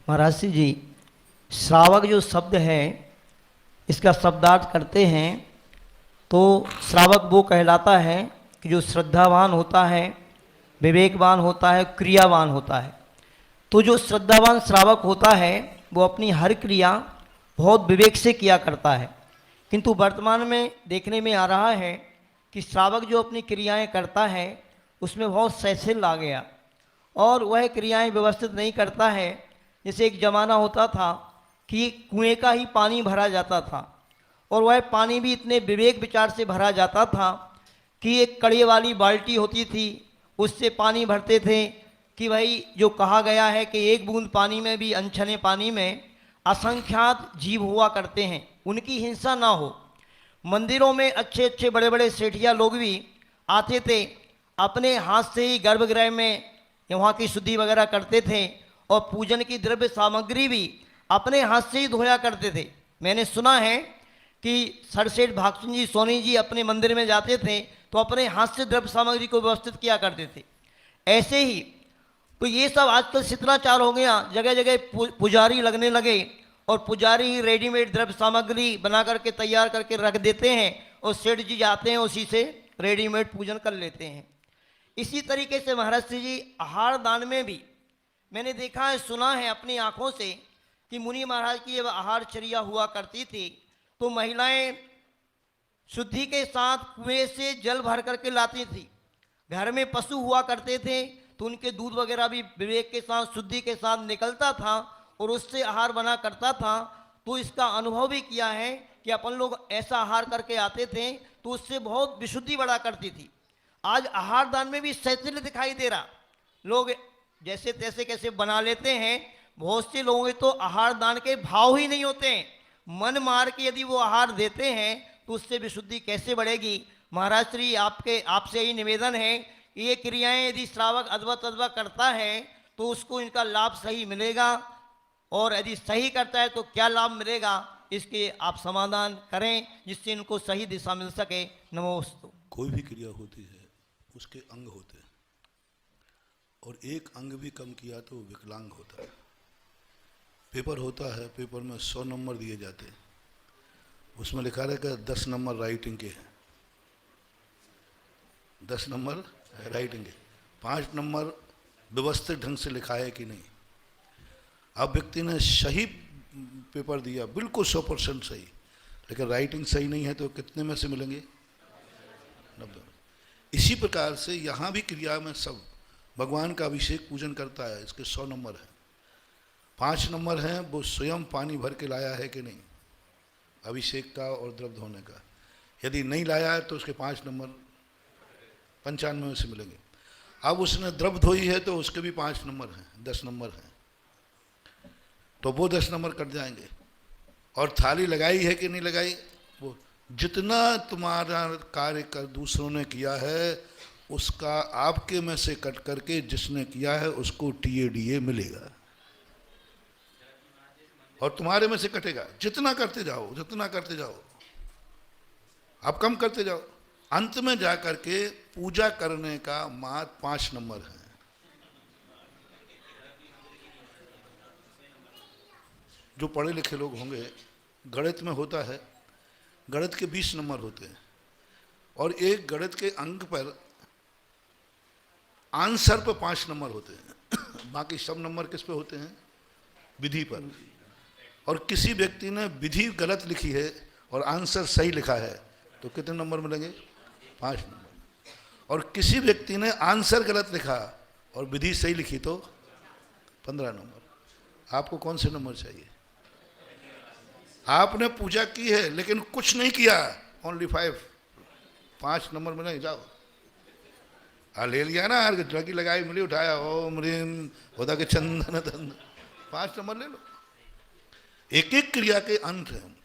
महाराज जी, श्रावक जो शब्द है इसका शब्दार्थ करते हैं तो श्रावक वो कहलाता है कि जो श्रद्धावान होता है, विवेकवान होता है, क्रियावान होता है। तो जो श्रद्धावान श्रावक होता है वो अपनी हर क्रिया बहुत विवेक से किया करता है, किंतु वर्तमान में देखने में आ रहा है कि श्रावक जो अपनी क्रियाएं करता है उसमें बहुत सैसिल आ गया और वह क्रियाएं व्यवस्थित नहीं करता है। जैसे एक ज़माना होता था कि कुएं का ही पानी भरा जाता था और वह पानी भी इतने विवेक विचार से भरा जाता था कि एक कड़े वाली बाल्टी होती थी, उससे पानी भरते थे कि भाई जो कहा गया है कि एक बूंद पानी में भी, अनछने पानी में असंख्यात जीव हुआ करते हैं, उनकी हिंसा ना हो। मंदिरों में अच्छे अच्छे बड़े बड़े सेठिया लोग भी आते थे, अपने हाथ से ही गर्भगृह में वहाँ की शुद्धि वगैरह करते थे और पूजन की द्रव्य सामग्री भी अपने हाथ से ही धोया करते थे। मैंने सुना है कि सरसेठ भागचंद जी सोनी जी अपने मंदिर में जाते थे तो अपने हाथ से द्रव्य सामग्री को व्यवस्थित किया करते थे। ऐसे ही तो ये सब आजकल शिष्टाचार हो गया, जगह जगह पुजारी लगने लगे और पुजारी ही रेडीमेड द्रव्य सामग्री बना करके तैयार करके रख देते हैं और सेठ जी जाते हैं उसी से रेडीमेड पूजन कर लेते हैं। इसी तरीके से महाराज जी आहार दान में भी मैंने देखा है, सुना है अपनी आंखों से कि मुनि महाराज की जब आहारचर्या हुआ करती थी तो महिलाएं शुद्धि के साथ कुएं से जल भर करके लाती थी। घर में पशु हुआ करते थे तो उनके दूध वगैरह भी विवेक के साथ, शुद्धि के साथ निकलता था और उससे आहार बना करता था। तो इसका अनुभव भी किया है कि अपन लोग ऐसा आहार करके आते थे तो उससे बहुत विशुद्धि बढ़ा करती थी। आज आहार दान में भी शैथिल्य दिखाई दे रहा, लोग जैसे तैसे कैसे बना लेते हैं। बहुत से लोगों के तो आहार दान के भाव ही नहीं होते हैं, मन मार के यदि वो आहार देते हैं तो उससे विशुद्धि कैसे बढ़ेगी। महाराज श्री आपसे यही निवेदन है कि ये क्रियाएं यदि श्रावक अथवा तद्वा करता है तो उसको इनका लाभ सही मिलेगा और यदि सही करता है तो क्या लाभ मिलेगा, इसके आप समाधान करें जिससे इनको सही दिशा मिल सके। नमोस्तु। कोई भी क्रिया होती है उसके अंग होते हैं और एक अंग भी कम किया तो विकलांग होता है। पेपर होता है, पेपर में 100 नंबर दिए जाते हैं, उसमें लिखा रहेगा 10 नंबर राइटिंग के हैं, 10 नंबर राइटिंग के, 5 नंबर व्यवस्थित ढंग से लिखा है कि नहीं। अब व्यक्ति ने सही पेपर दिया, बिल्कुल 100% सही, लेकिन राइटिंग सही नहीं है तो कितने में से मिलेंगे? 90। इसी प्रकार से यहाँ भी क्रिया में सब भगवान का अभिषेक पूजन करता है, इसके 100 नंबर हैं। 5 नंबर हैं वो स्वयं पानी भर के लाया है कि नहीं, अभिषेक का और द्रव्य धोने का। यदि नहीं लाया है तो उसके 5 नंबर 95 में से मिलेंगे। अब उसने द्रव्य धोई है तो उसके भी 5 नंबर हैं, 10 नंबर हैं, तो वो 10 नंबर कट जाएंगे। और थाली लगाई है कि नहीं लगाई, वो जितना तुम्हारा कार्य कर दूसरों ने किया है उसका आपके में से कट करके जिसने किया है उसको TADA मिलेगा और तुम्हारे में से कटेगा। जितना करते जाओ, जितना करते जाओ, आप कम करते जाओ, अंत में जाकर के पूजा करने का मात्र 5 नंबर है। जो पढ़े लिखे लोग होंगे, गणित में होता है, गणित के 20 नंबर होते हैं और एक गणित के अंक पर आंसर पर 5 नंबर होते हैं। बाकी सब नंबर किस पे होते हैं? विधि पर। और किसी व्यक्ति ने विधि गलत लिखी है और आंसर सही लिखा है तो कितने नंबर मिलेंगे? 5 नंबर। और किसी व्यक्ति ने आंसर गलत लिखा और विधि सही लिखी तो 15 नंबर। आपको कौन से नंबर चाहिए? आपने पूजा की है लेकिन कुछ नहीं किया, ओनली 5 नंबर मिलेंगे। जाओ ले लिया ना, लगी लगाई मिली, उठाया, ओम रीम होदा के चंदन धन, 5 नंबर ले लो। एक एक क्रिया के अंत हैं।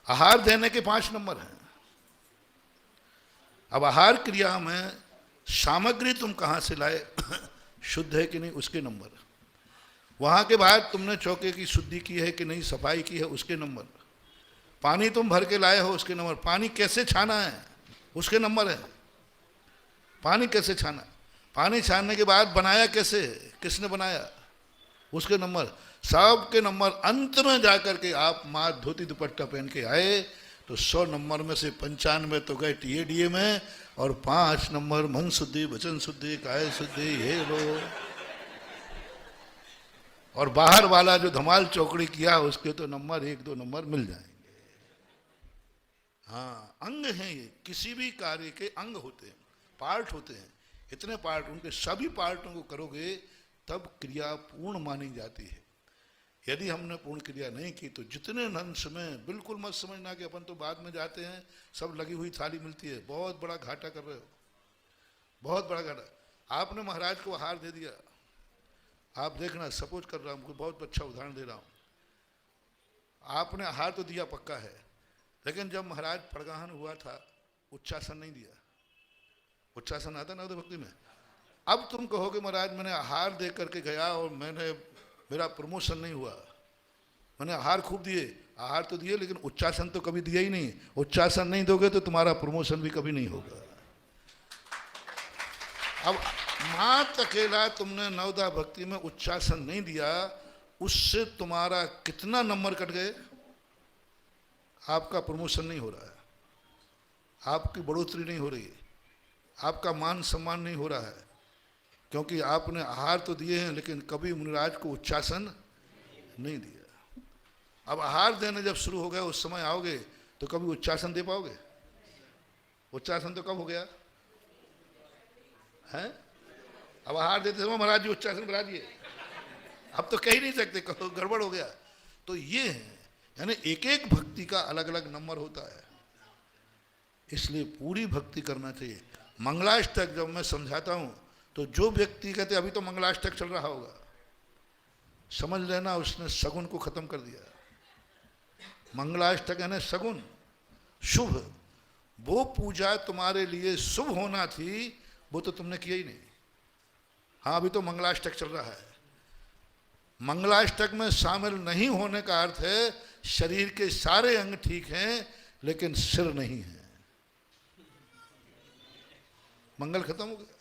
आहार देने के 5 नंबर हैं। अब आहार क्रिया में सामग्री तुम कहाँ से लाए, शुद्ध है कि नहीं, उसके नंबर। वहाँ के बाद तुमने चौके की शुद्धि की है कि नहीं, सफाई की है, उसके नंबर। पानी तुम भर के लाए हो, उसके नंबर। पानी कैसे छाना है, उसके नंबर है। पानी कैसे छाना, पानी छानने के बाद बनाया कैसे, किसने बनाया, उसके नंबर। सबके नंबर अंत में जाकर के आप माँ धोती दुपट्टा पहन के आए तो 100 नंबर में से 95 तो गए टीएडीए में और 5 नंबर मन शुद्धि, वचन शुद्धि, काया शुद्धि, ये लो। और बाहर वाला जो धमाल चौकड़ी किया उसके तो नंबर 1-2 नंबर मिल जाएंगे। हाँ, अंग हैं ये, किसी भी कार्य के अंग होते हैं, पार्ट होते हैं, इतने पार्ट, उनके सभी पार्टों को करोगे तब क्रिया पूर्ण मानी जाती है। यदि हमने पूर्ण क्रिया नहीं की तो जितने अंश में, बिल्कुल मत समझना कि अपन तो बाद में जाते हैं सब लगी हुई थाली मिलती है, बहुत बड़ा घाटा कर रहे हो, बहुत बड़ा घाटा। आपने महाराज को आहार दे दिया, आप देखना, सपोज कर रहा हूँ, बहुत अच्छा उदाहरण दे रहा हूँ, आपने आहार तो दिया पक्का है, लेकिन जब महाराज पड़गाहन हुआ था उच्चासन नहीं दिया। उच्चासन आता ना भक्ति में। अब तुम कहोगे महाराज मैंने आहार दे करके गया और मेरा प्रमोशन नहीं हुआ, मैंने आहार खूब दिए, आहार तो दिए लेकिन उच्चासन तो कभी दिया ही नहीं। उच्चासन नहीं दोगे तो तुम्हारा प्रमोशन भी कभी नहीं होगा। अब मात्र अकेला तुमने नवदा भक्ति में उच्चासन नहीं दिया, उससे तुम्हारा कितना नंबर कट गए, आपका प्रमोशन नहीं हो रहा है, आपकी बढ़ोतरी नहीं हो रही है, आपका मान सम्मान नहीं हो रहा है, क्योंकि आपने आहार तो दिए हैं लेकिन कभी मुनिराज को उच्चासन नहीं दिया। अब आहार देने जब शुरू हो गए उस समय आओगे तो कभी उच्चासन दे पाओगे? उच्चासन तो कब हो गया है? अब आहार देते समय महाराज जी उच्चासन बढ़ा दिए, अब तो कह ही नहीं सकते, गड़बड़ हो गया। तो ये है, यानी एक एक भक्ति का अलग अलग नंबर होता है, इसलिए पूरी भक्ति करना चाहिए। मंगलाष्टक जब मैं समझाता हूं तो जो व्यक्ति कहते अभी तो मंगलाष्टक चल रहा होगा, समझ लेना उसने सगुन को खत्म कर दिया। मंगलाष्टक यानी सगुन, शुभ। वो पूजा तुम्हारे लिए शुभ होना थी वो तो तुमने किया ही नहीं। हाँ, अभी तो मंगलाष्टक चल रहा है। मंगलाष्टक में शामिल नहीं होने का अर्थ है शरीर के सारे अंग ठीक हैं लेकिन सिर नहीं है, मंगल खत्म हो गया।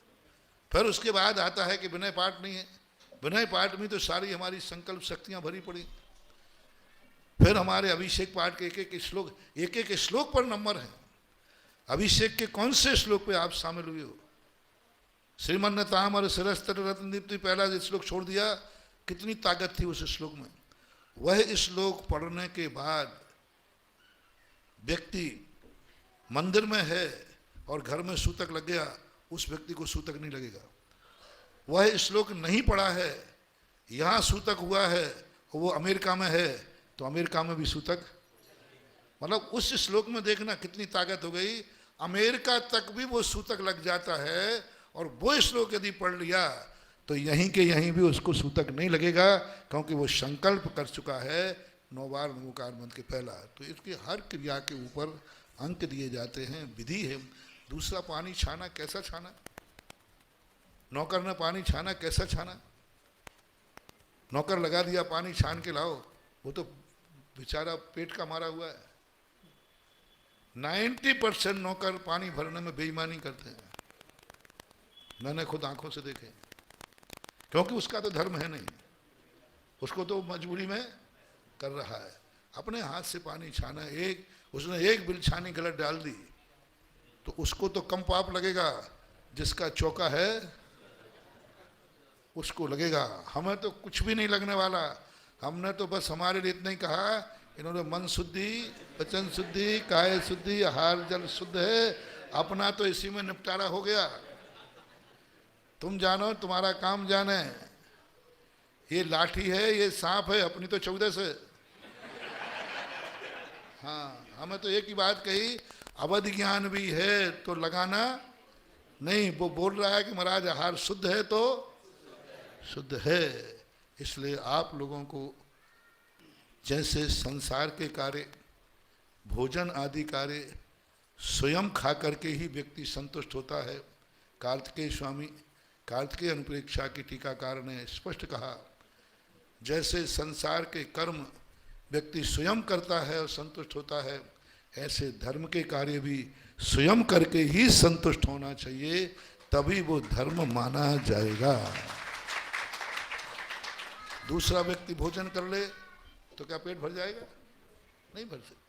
फिर उसके बाद आता है कि विनय पाठ नहीं है, विनय पाठ में तो सारी हमारी संकल्प शक्तियां भरी पड़ी। फिर हमारे अभिषेक पाठ के एक एक श्लोक पर नंबर है। अभिषेक के कौन से श्लोक पे आप शामिल हुए हो? श्रीमन तामर शिरस्तर रत्न दीप्ति, पहला श्लोक छोड़ दिया, कितनी ताकत थी उस श्लोक में। वह श्लोक पढ़ने के बाद व्यक्ति मंदिर में है और घर में सूतक लग गया, उस व्यक्ति को सूतक नहीं लगेगा। वह श्लोक नहीं पढ़ा है, यहाँ सूतक हुआ है और वो अमेरिका में है तो अमेरिका में भी सूतक, मतलब उस श्लोक में देखना कितनी ताकत हो गई। अमेरिका तक भी वो सूतक लग जाता है और वो श्लोक यदि पढ़ लिया तो यहीं के यहीं भी उसको सूतक नहीं लगेगा, क्योंकि वो संकल्प कर चुका है 9 बार नमोकार मंत्र के पहला। तो इसकी हर क्रिया के ऊपर अंक दिए जाते हैं, विधि है। दूसरा, पानी छाना, कैसा छाना, नौकर ने पानी छाना, कैसा छाना? नौकर लगा दिया पानी छान के लाओ, वो तो बेचारा पेट का मारा हुआ है। 90% नौकर पानी भरने में बेईमानी करते हैं, मैंने खुद आंखों से देखे, क्योंकि उसका तो धर्म है नहीं, उसको तो मजबूरी में कर रहा है। अपने हाथ से पानी छाना, उसने एक बिलछानी गलत डाल दी तो उसको तो कम पाप लगेगा, जिसका चौका है उसको लगेगा। हमें तो कुछ भी नहीं लगने वाला, हमने तो बस हमारे लिए इतना ही कहा, इन्होंने मन शुद्धि, वचन शुद्धि, काया शुद्धि, आहार जल शुद्ध है, अपना तो इसी में निपटारा हो गया। तुम जानो, तुम्हारा काम जाने, ये लाठी है, ये सांप है, अपनी तो 14 से। हाँ, हमें तो एक ही बात कही, अवधि ज्ञान भी है तो लगाना नहीं। वो बोल रहा है कि महाराज आहार शुद्ध है तो शुद्ध है। इसलिए आप लोगों को जैसे संसार के कार्य, भोजन आदि कार्य स्वयं खा करके ही व्यक्ति संतुष्ट होता है। कार्तिकेय स्वामी, कार्तिकेय अनुप्रेक्षा की टीकाकार ने स्पष्ट कहा, जैसे संसार के कर्म व्यक्ति स्वयं करता है और संतुष्ट होता है, ऐसे धर्म के कार्य भी स्वयं करके ही संतुष्ट होना चाहिए, तभी वो धर्म माना जाएगा। दूसरा व्यक्ति भोजन कर ले तो क्या पेट भर जाएगा? नहीं भर सकता।